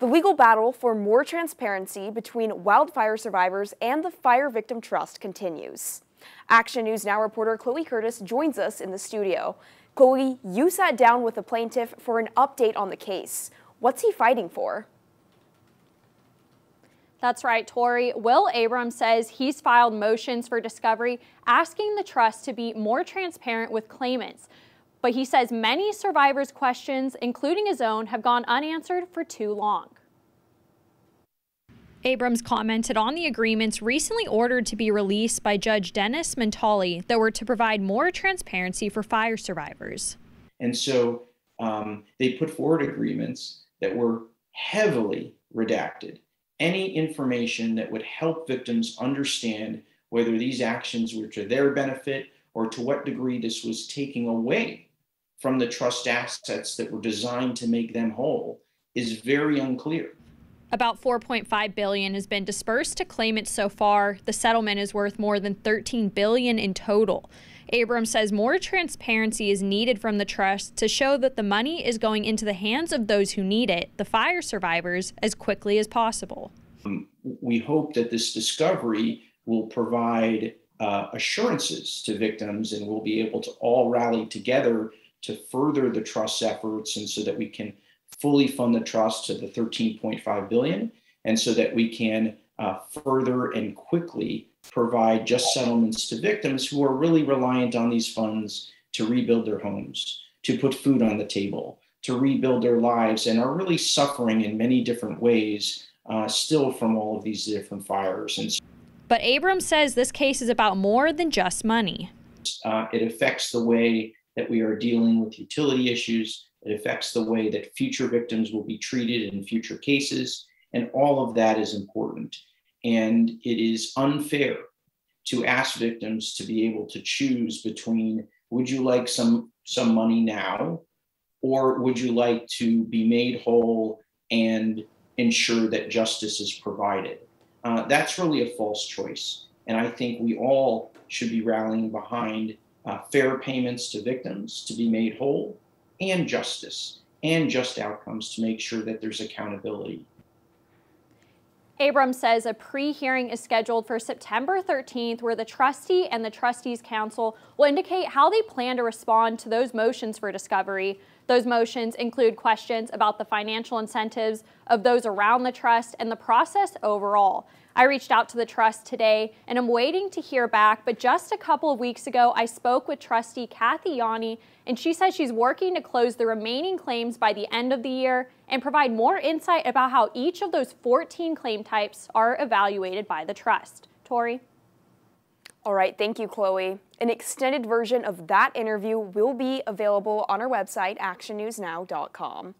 The legal battle for more transparency between wildfire survivors and the Fire Victim Trust continues. Action News Now reporter Chloe Curtis joins us in the studio. Chloe, you sat down with the plaintiff for an update on the case. What's he fighting for? That's right, Tori. Will Abrams says he's filed motions for discovery asking the trust to be more transparent with claimants. But he says many survivors' questions, including his own, have gone unanswered for too long. Abrams commented on the agreements recently ordered to be released by Judge Dennis Mentali that were to provide more transparency for fire survivors. And so they put forward agreements that were heavily redacted. Any information that would help victims understand whether these actions were to their benefit or to what degree this was taking away from the trust assets that were designed to make them whole is very unclear. About $4.5 billion has been dispersed to claimants so far. The settlement is worth more than $13 billion in total. Abrams says more transparency is needed from the trust to show that the money is going into the hands of those who need it, the fire survivors, as quickly as possible. We hope that this discovery will provide assurances to victims, and we'll be able to all rally together to further the trust's efforts, and so that we can fully fund the trust to the $13.5 billion, and so that we can further and quickly provide just settlements to victims who are really reliant on these funds to rebuild their homes, to put food on the table, to rebuild their lives, and are really suffering in many different ways still from all of these different fires. But Abrams says this case is about more than just money. It affects the way that we are dealing with utility issues. It affects the way that future victims will be treated in future cases. And all of that is important. And it is unfair to ask victims to be able to choose between, would you like some money now, or would you like to be made whole and ensure that justice is provided? That's really a false choice. And I think we all should be rallying behind fair payments to victims to be made whole, and justice and just outcomes to make sure that there's accountability. Abrams says a pre-hearing is scheduled for September 13th, where the trustee and the trustees council will indicate how they plan to respond to those motions for discovery. Those motions include questions about the financial incentives of those around the trust and the process overall. I reached out to the trust today and I'm waiting to hear back, but just a couple of weeks ago, I spoke with trustee Kathy Yanni, and she says she's working to close the remaining claims by the end of the year and provide more insight about how each of those 14 claim types are evaluated by the trust. Tori? All right, thank you, Chloe. An extended version of that interview will be available on our website, actionnewsnow.com.